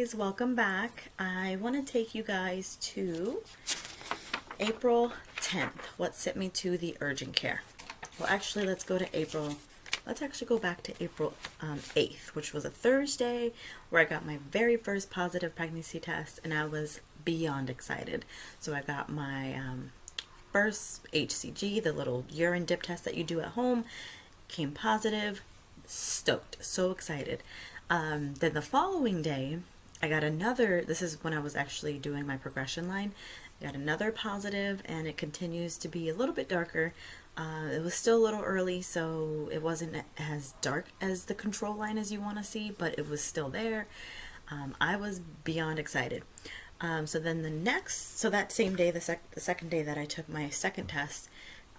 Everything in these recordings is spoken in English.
guys, welcome back. I want to take you guys to April 10th. What sent me to the urgent care? Well, actually, let's actually go back to April 8th, which was a Thursday, where I got my very first positive pregnancy test, and I was beyond excited. So I got my first HCG, the little urine dip test that you do at home, came positive. Stoked, so excited. Then the following day, I got another, this is when I was actually doing my progression line, I got another positive, and it continues to be a little bit darker. It was still a little early, so it wasn't as dark as the control line as you want to see, but it was still there. I was beyond excited. So then that same day, the second day that I took my second test,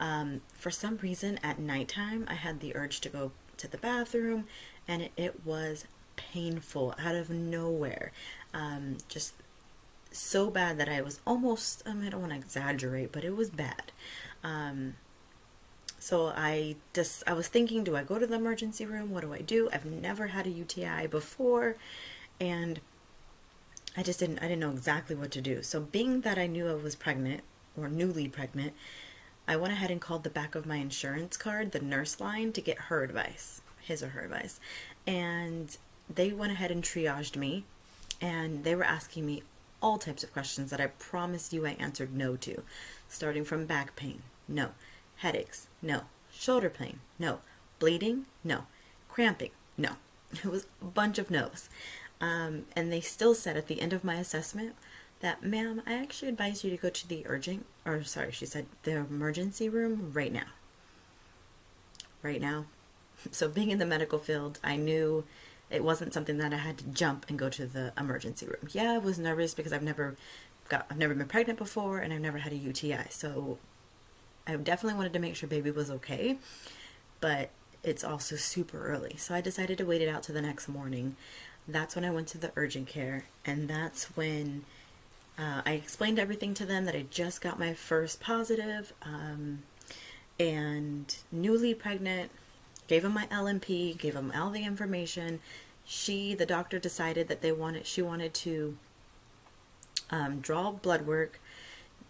for some reason at nighttime, I had the urge to go to the bathroom, and it was painful out of nowhere. Just so bad that I was almost, I don't want to exaggerate, but it was bad. So I was thinking, do I go to the emergency room? What do I do? I've never had a UTI before, and I didn't know exactly what to do. So being that I knew I was pregnant, or newly pregnant, I went ahead and called the back of my insurance card, the nurse line, to get her advice, his or her advice. And they went ahead and triaged me, and they were asking me all types of questions that I promised you I answered no to. Starting from back pain, no. Headaches, no. Shoulder pain, no. Bleeding, no. Cramping, no. It was a bunch of no's. And they still said at the end of my assessment that, ma'am, I actually advise you to go to the the emergency room right now. Right now. So being in the medical field, I knew it wasn't something that I had to jump and go to the emergency room. Yeah, I was nervous because I've never been pregnant before, and I've never had a UTI. So I definitely wanted to make sure baby was okay, but it's also super early. So I decided to wait it out to the next morning. That's when I went to the urgent care, and that's when I explained everything to them, that I just got my first positive, and newly pregnant, gave them my LMP, gave them all the information. The doctor decided that she wanted to draw blood work,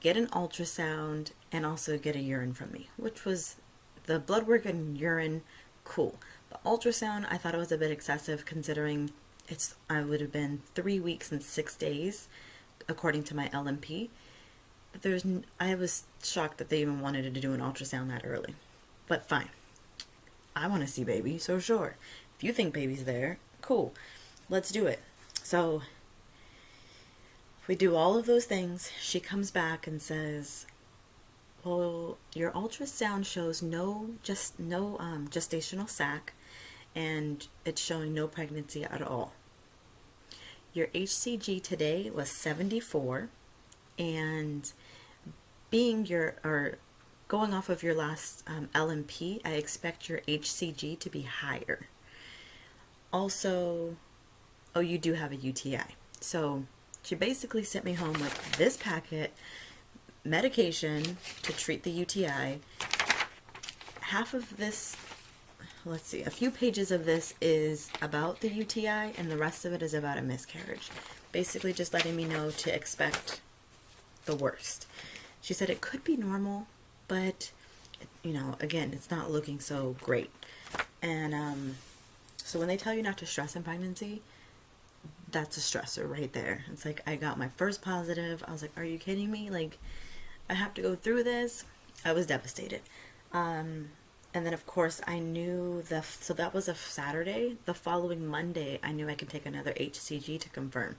get an ultrasound, and also get a urine from me, which was the blood work and urine, cool. The ultrasound, I thought it was a bit excessive considering I would have been 3 weeks and 6 days according to my LMP. But I was shocked that they even wanted to do an ultrasound that early. But fine. I want to see baby, so sure. If you think baby's there, cool. Let's do it. So we do all of those things. She comes back and says, well, your ultrasound shows no gestational sac, and it's showing no pregnancy at all. Your HCG today was 74, and going off of your last LMP, I expect your HCG to be higher. Also, you do have a UTI. So she basically sent me home with this packet, medication to treat the UTI. Half of this, a few pages of this is about the UTI, and the rest of it is about a miscarriage. Basically just letting me know to expect the worst. She said it could be normal, but, again, it's not looking so great. And so when they tell you not to stress in pregnancy, that's a stressor right there. It's like, I got my first positive. I was like, are you kidding me? Like, I have to go through this. I was devastated. And then, of course, I knew so that was a Saturday. The following Monday, I knew I could take another HCG to confirm.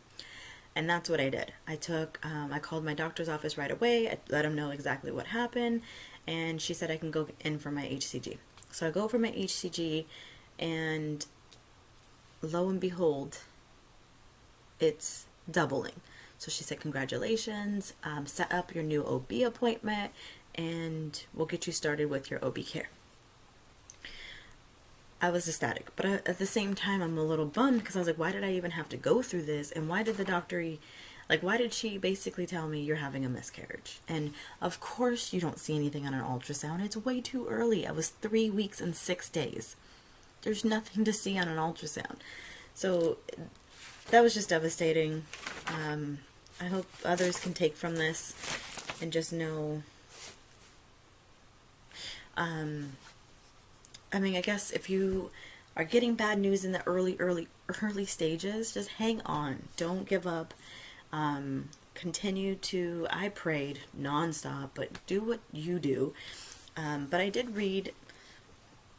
And that's what I did. I called my doctor's office right away. I let them know exactly what happened. And she said I can go in for my HCG. So I go for my HCG, and lo and behold, it's doubling. So she said, congratulations, set up your new OB appointment, and we'll get you started with your OB care. I was ecstatic, but at the same time, I'm a little bummed because I was like, why did I even have to go through this? And why did she basically tell me you're having a miscarriage? And of course you don't see anything on an ultrasound. It's way too early. I was 3 weeks and 6 days. There's nothing to see on an ultrasound. So that was just devastating. I hope others can take from this and just know, I mean, I guess if you are getting bad news in the early stages, just hang on. Don't give up. Continue to, I prayed nonstop, but do what you do. But I did read,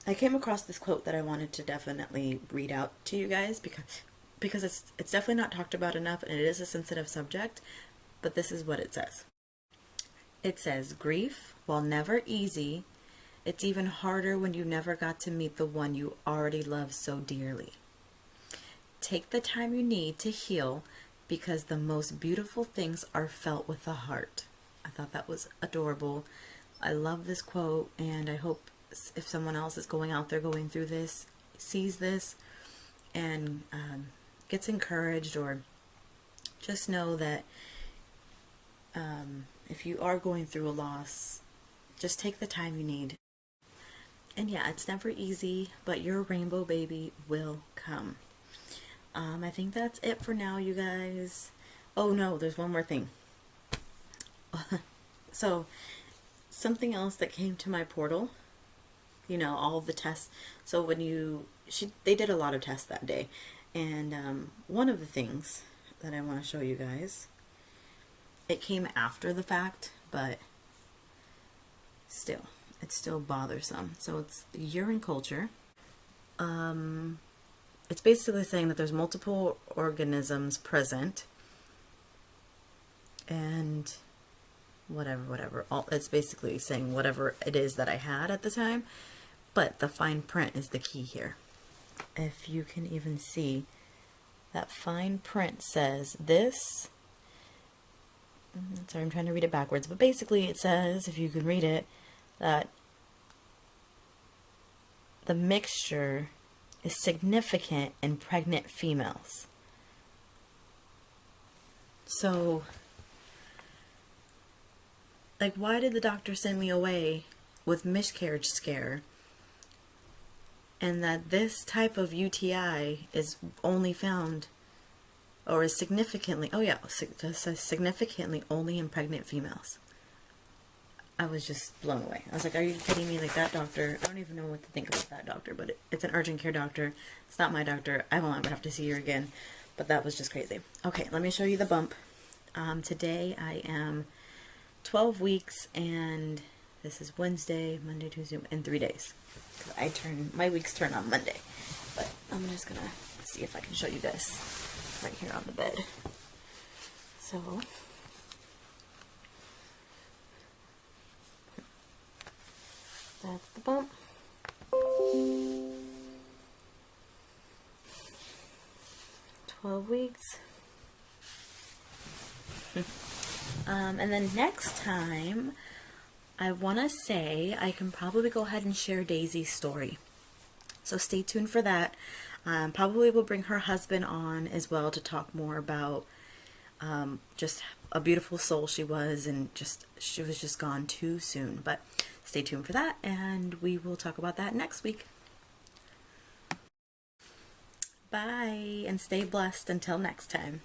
I came across this quote that I wanted to definitely read out to you guys because it's definitely not talked about enough, and it is a sensitive subject, but this is what it says. It says, "Grief, while never easy, it's even harder when you never got to meet the one you already love so dearly. Take the time you need to heal, because the most beautiful things are felt with the heart." I thought that was adorable. I love this quote, and I hope if someone else is going out there going through this, sees this, and gets encouraged, or just know that if you are going through a loss, just take the time you need. And yeah, it's never easy, but your rainbow baby will come. I think that's it for now, you guys. Oh no, there's one more thing. So, something else that came to my portal, you know, all the tests. So when they did a lot of tests that day. And one of the things that I want to show you guys, it came after the fact, but still, it's still bothersome. So it's urine culture. It's basically saying that there's multiple organisms present, and whatever. It's basically saying whatever it is that I had at the time, but the fine print is the key here. If you can even see, that fine print says this. Sorry, I'm trying to read it backwards, but basically it says, if you can read it, that the mixture is significant in pregnant females. So, like, why did the doctor send me away with miscarriage scare, and that this type of UTI is only found, or is significantly, significantly only in pregnant females? I was just blown away. I was like, are you kidding me? Like, that doctor, I don't even know what to think about that doctor, but it's an urgent care doctor. It's not my doctor. I won't ever have to see her again. But that was just crazy. Okay, let me show you the bump. Today I am 12 weeks, and this is Wednesday, Monday, Tuesday, in 3 days. My weeks turn on Monday. But I'm just gonna see if I can show you guys right here on the bed. So, that's the bump. Weeks. And then next time, I want to say I can probably go ahead and share Daisy's story. So stay tuned for that. Probably will bring her husband on as well to talk more about just a beautiful soul she was, and she was just gone too soon. But stay tuned for that, and we will talk about that next week. Bye, and stay blessed until next time.